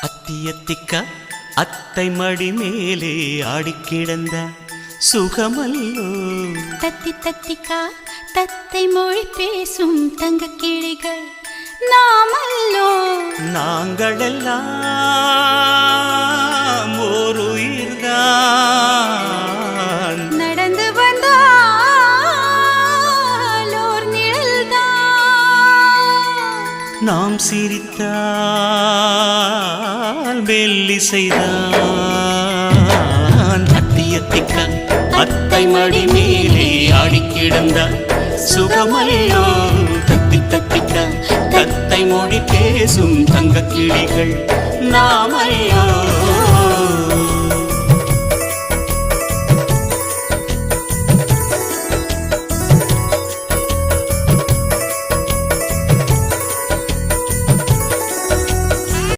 அத்தியத்திக்க அத்தை மடி மேலே ஆடிக்கிடந்த சுகமல்லோ. தத்தி தத்திக்கா தத்தை மொழி பேசும் தங்க கிளிகள் நாமல்லோ. நாங்களெல்லாம் ஓர் உயிர்தான், நடந்து வந்தால் ஓர் நிழல்தான். நாம் சிரித்தால் மெல்லிசைதான். அத்தியத்திக்க அத்தை மடி மேலே ஆடிக்கிடந்த சுகமல்லோ. தத்தி தத்திக்க தத்தை மொழி பேசும் தங்க கிளிகள் நாமல்லோ.